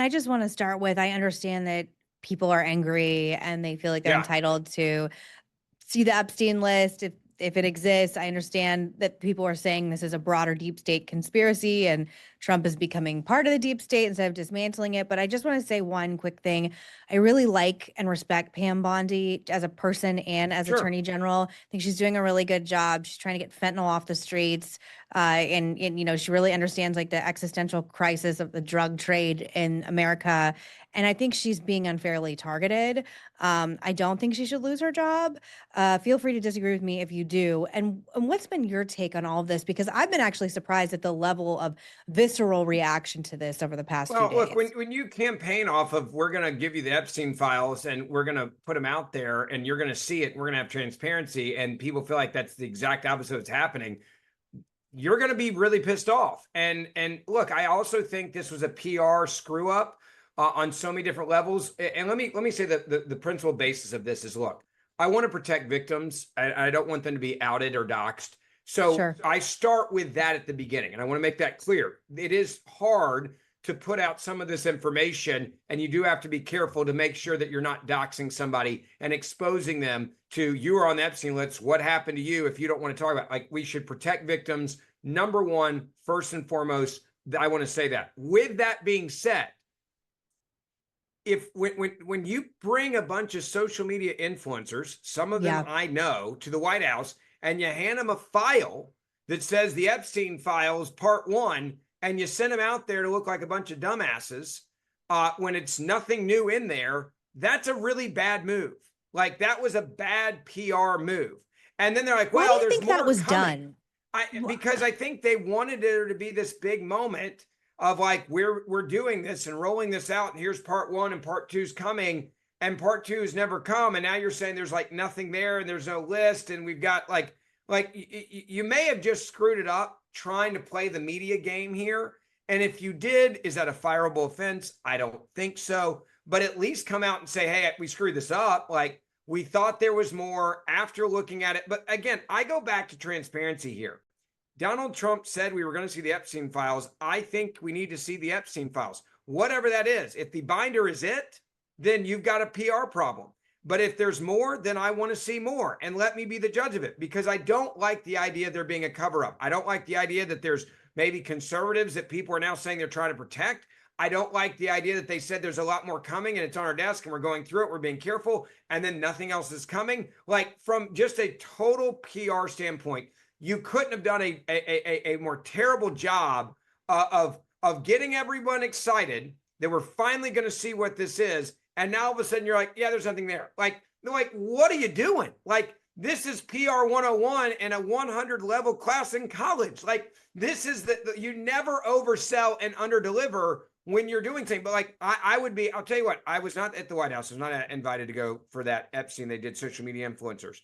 I just want to start with, I understand that people are angry and they feel like they're Yeah. entitled to see the Epstein list if it exists. I understand that people are saying this is a broader deep state conspiracy and Trump is becoming part of the deep state instead of dismantling it. But I just want to say one quick thing. I really like and respect Pam Bondi as a person and as Sure. Attorney General. I think she's doing a really good job. She's trying to get fentanyl off the streets. And you know, she really understands like the existential crisis of the drug trade in America. And I think she's being unfairly targeted. I don't think she should lose her job. Feel free to disagree with me if you do. And what's been your take on all of this? Because I've been actually surprised at the level of visceral reaction to this over the past few Well, look, days. when you campaign off of, we're going to give you the Epstein files and we're going to put them out there and you're going to see it, and we're going to have transparency, and people feel like that's the exact opposite of what's happening, you're going to be really pissed off. And look, I also think this was a PR screw up on so many different levels. And let me say that the principal basis of this is, look, I want to protect victims. I don't want them to be outed or doxxed. So Sure. I start with that at the beginning, and I want to make that clear. It is hard to put out some of this information, and you do have to be careful to make sure that you're not doxing somebody and exposing them to, you are on the Epstein list, what happened to you, if you don't want to talk about it. Like, we should protect victims, number one, first and foremost. I want to say that. With that being said, if when you bring a bunch of social media influencers, some of them Yeah. I know, to the White House, and you hand them a file that says the Epstein files part one, and you send them out there to look like a bunch of dumbasses, when it's nothing new in there, that's a really bad move. Like, that was a bad PR move. And then they're like, Why do well, you there's think that more was coming. done? Because I think they wanted there to be this big moment of like, we're doing this and rolling this out, and here's part one and part two's coming, and part two has never come, and now you're saying there's like nothing there and there's no list, and we've got like you may have just screwed it up trying to play the media game here. And if you did, is that a fireable offense? I don't think so. But at least come out and say, hey, we screwed this up. Like, we thought there was more after looking at it. But again, I go back to transparency here. Donald Trump said we were going to see the Epstein files. I think we need to see the Epstein files, whatever that is. If the binder is it, then you've got a PR problem. But if there's more, then I want to see more, and let me be the judge of it, because I don't like the idea there being a cover up. I don't like the idea that there's maybe conservatives that people are now saying they're trying to protect. I don't like the idea that they said there's a lot more coming and it's on our desk and we're going through it, we're being careful, and then nothing else is coming. Like, from just a total PR standpoint, you couldn't have done a more terrible job of getting everyone excited that we're finally going to see what this is. And now all of a sudden you're like, yeah, there's nothing there. Like, what are you doing? Like, this is PR 101 in a 100 level class in college. Like, this is you never oversell and underdeliver when you're doing things. But like, I would be, I'll tell you what, I was not at the White House. I was not invited to go for that Epstein. They did social media influencers.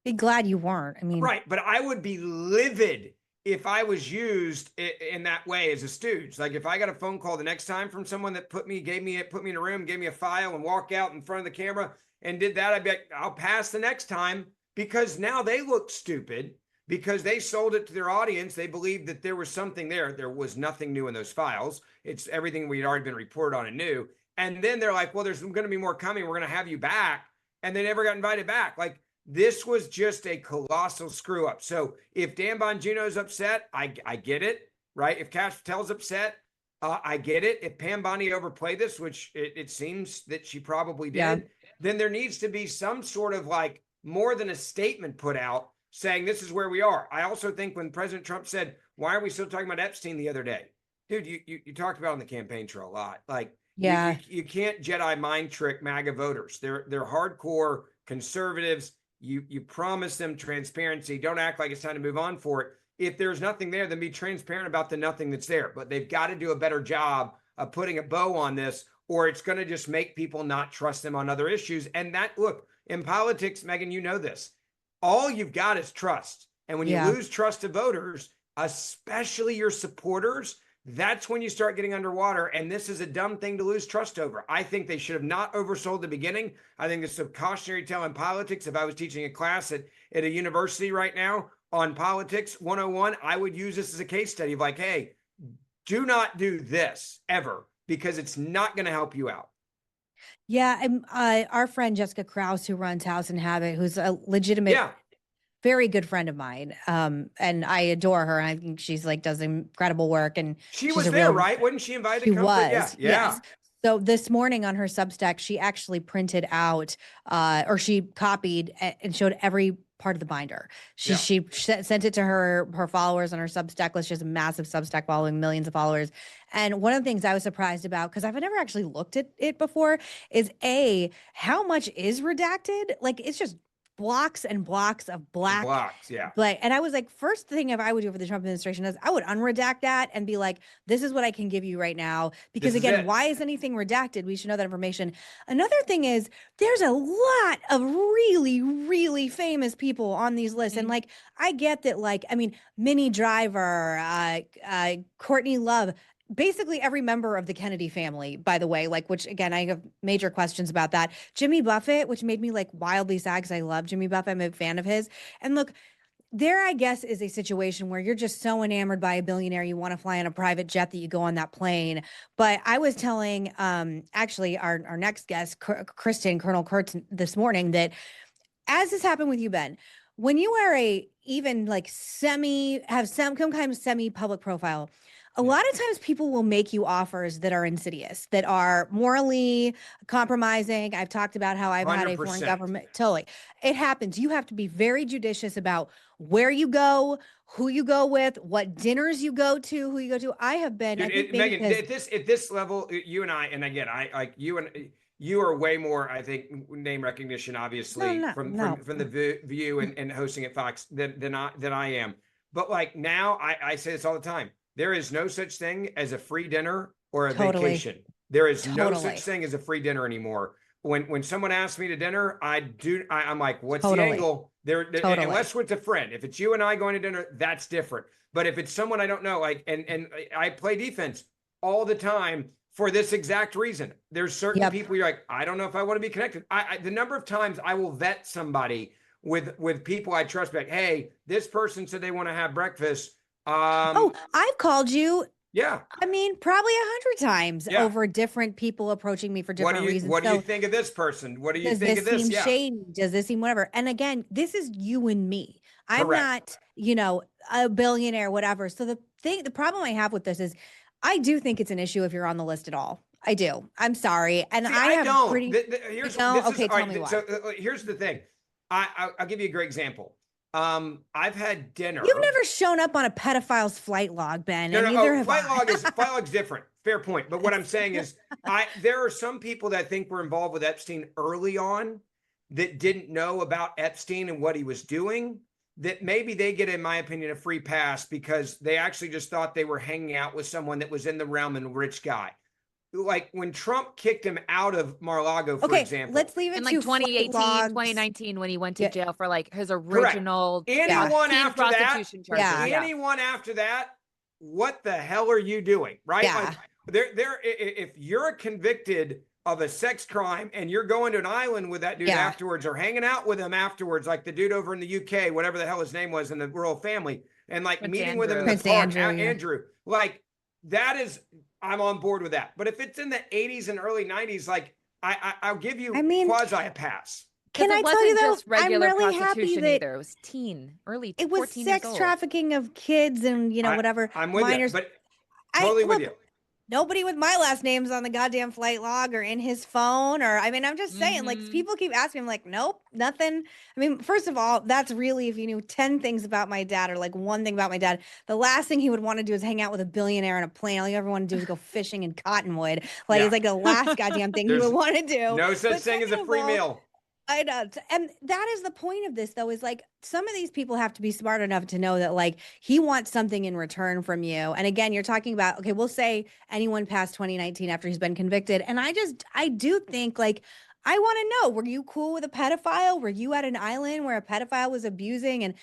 Be glad you weren't. I mean, Right. But I would be livid if I was used in that way as a stooge. Like, if I got a phone call the next time from someone that put me in a room, gave me a file, and walked out in front of the camera and did that, I'd be like, I'll pass the next time, because now they look stupid because they sold it to their audience. They believed that there was something there. There was nothing new in those files. It's everything we'd already been reported on and new. And then they're like, well, there's going to be more coming. We're going to have you back. And they never got invited back. Like, this was just a colossal screw up. So if Dan Bongino's upset, I get it, right? If Kash Patel's upset, I get it. If Pam Bondi overplayed this, which it seems that she probably did, yeah. then there needs to be some sort of, like, more than a statement put out saying this is where we are. I also think when President Trump said, why are we still talking about Epstein the other day? Dude, you talked about on the campaign trail a lot. Like, Yeah. you can't Jedi mind trick MAGA voters. They're hardcore conservatives. You promise them transparency. Don't act like it's time to move on for it. If there's nothing there, then be transparent about the nothing that's there. But they've got to do a better job of putting a bow on this, or it's going to just make people not trust them on other issues. And that, look, in politics, Meghan, you know this, all you've got is trust. And when you Yeah. lose trust to voters, especially your supporters, that's when you start getting underwater. And this is a dumb thing to lose trust over. I think they should have not oversold the beginning. I think it's a cautionary tale in politics. If I was teaching a class at a university right now on politics 101, I would use this as a case study of like, hey, do not do this ever. because it's not going to help you out. Yeah, and our friend Jessica Krause, who runs House and Habit, who's a legitimate, Yeah, very good friend of mine, and I adore her, and I think she's like does incredible work, and she she's was a there, real. right? Wasn't she invited to She come? But yeah, was, yeah, yes. So this morning on her Substack, she actually printed out, or she copied and showed every part of the binder. She yeah. she sent it to her followers on her Substack list. She has a massive Substack following, millions of followers. And one of the things I was surprised about, because I've never actually looked at it before, is how much is redacted? Like it's just blocks and blocks of black. Blocks, yeah. But and I was like, first thing if I would do for the Trump administration is I would unredact that and be like, this is what I can give you right now. Because This is again, it. why is anything redacted? We should know that information. Another thing is there's a lot of really, really famous people on these lists. And like, I get that, like, I mean, Minnie Driver, Courtney Love, basically every member of the Kennedy family, by the way, like, which again, I have major questions about that. Jimmy Buffett, which made me like wildly sad because I love Jimmy Buffett. I'm a fan of his. And look, there, I guess, is a situation where you're just so enamored by a billionaire, you want to fly on a private jet that you go on that plane. But I was telling, actually, our next guest, Kristen, Colonel Kurtz, this morning, that as has happened with you, Ben, when you are a even like have some kind of semi public profile, a lot of times people will make you offers that are insidious, that are morally compromising. I've talked about how I've had a foreign 100%. government. Totally. It happens. You have to be very judicious about where you go, who you go with, what dinners you go to, who you go to. I have been, Dude, I think maybe Meghan, because at this level, you and I, and again, I like you and you are way more, I think, name recognition, no, obviously, no, no. from the view and hosting at Fox than I am. But like now, I say this all the time. There is no such thing as a free dinner or a Totally. vacation. There is no such Totally. thing as a free dinner anymore. When someone asks me to dinner, I'm like, what's the Totally. angle? Totally. Unless it's a friend. If it's you and I going to dinner, that's different. But if it's someone I don't know, like, and I play defense all the time for this exact reason. There's certain people you're like, I don't know if I want to be connected. The number of times I will vet somebody with people I trust, like, hey, this person said they want to have breakfast. Oh, I've called you. Yeah. I mean, probably 100 times Yeah. over different people approaching me for different reasons. What do you So think of this person? What do you does think of this this? seem Yeah. shady? Does this seem whatever? And again, this is you and me. I'm Correct. not, a billionaire, whatever. So the problem I have with this is I do think it's an issue if you're on the list at all. I do. I'm sorry. And See, I I have don't. pretty, Here's no, this is okay, all tell me right. why. So here's the thing. I'll give you a great example. I've had dinner. You've never shown up on a pedophile's flight log, Ben, No, and no. neither Oh, have flight I. log is flight log's different. Fair point. But what I'm saying is, there are some people that I think were involved with Epstein early on that didn't know about Epstein and what he was doing. That maybe they get, in my opinion, a free pass because they actually just thought they were hanging out with someone that was in the realm and a rich guy. Like when Trump kicked him out of Mar-a-Lago, for Okay, example. let's leave it in to like 2018, logs. 2019, when he went to Yeah. jail for like his Correct. original Anyone teen after that, prostitution charges. Yeah. anyone after that, what the hell are you doing? Right? Yeah. Like if you're convicted of a sex crime and you're going to an island with that dude Yeah. afterwards or hanging out with him afterwards, like the dude over in the UK, whatever the hell his name was in the royal family, and like Prince meeting with him in Andrew. the Prince park, Andrew, yeah. Andrew, like that is, I'm on board with that. But if it's in the 80s and early 90s, like I'll give you I mean, quasi a pass. Can I it tell you wasn't though, just regular I'm really happy prostitution that either. It was early it was 14 years sex old. trafficking of kids and whatever. I'm with minors. you, but totally with you. Nobody with my last name's on the goddamn flight log or in his phone, or I mean, I'm just saying, like, people keep asking me, I'm like, nope, nothing. I mean, first of all, that's really, if you knew 10 things about my dad or like one thing about my dad, the last thing he would want to do is hang out with a billionaire on a plane. All you ever want to do is go fishing in Cottonwood. Like, it's like the last goddamn thing he would want to do. No such But thing as a second of free all, meal. I know. And that is the point of this, though, is like some of these people have to be smart enough to know that like he wants something in return from you. And again, you're talking about, okay, we'll say anyone past 2019 after he's been convicted. And I do think like, I want to know, were you cool with a pedophile? Were you at an island where a pedophile was abusing and,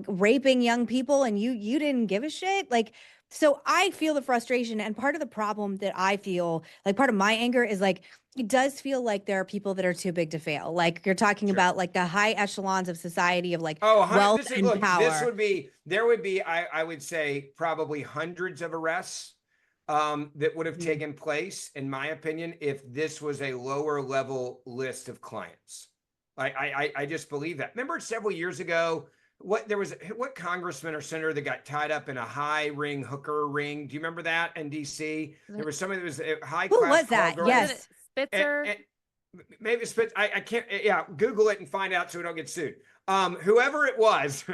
raping young people and you didn't give a shit? Like, so I feel the frustration. And part of the problem that I feel, like part of my anger is like, it does feel like there are people that are too big to fail. Like you're talking about like the high echelons of society of like wealth and power. There would be, I would say probably hundreds of arrests that would have Mhm. taken place, in my opinion, if this was a lower level list of clients. I just believe that. Remember several years ago, what congressman or senator that got tied up in a high ring hooker ring? Do you remember that in DC? There was somebody that was a high Who class was call that? girl. Wasn't it Yes. Spitzer? And maybe Spitz. I can't. Yeah, Google it and find out so we don't get sued. Whoever it was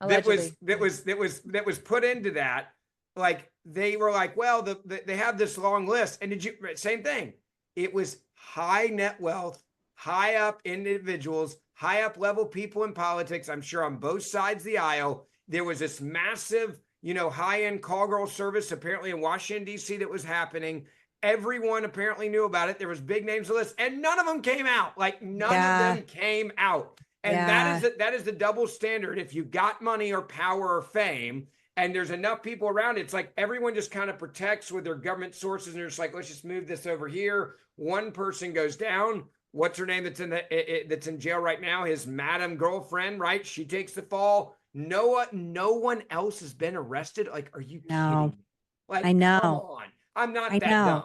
Allegedly. that was put into that, like they were like, well, they have this long list, and same thing? It was high net wealth, high up individuals, high up level people in politics. I'm sure on both sides of the aisle, there was this massive, high end call girl service apparently in Washington D.C. that was happening. Everyone apparently knew about it. There was big names on the list, and none of them came out. Like none of them came out. And Yeah. that is the double standard. If you got money or power or fame, and there's enough people around, it's like everyone just kind of protects with their government sources, and they're just like, let's just move this over here. One person goes down. What's her name? That's that's in jail right now. His madam girlfriend, right? She takes the fall. No one else has been arrested. Like, are you kidding No, me? Like, I come know. on. I'm not I that know. dumb.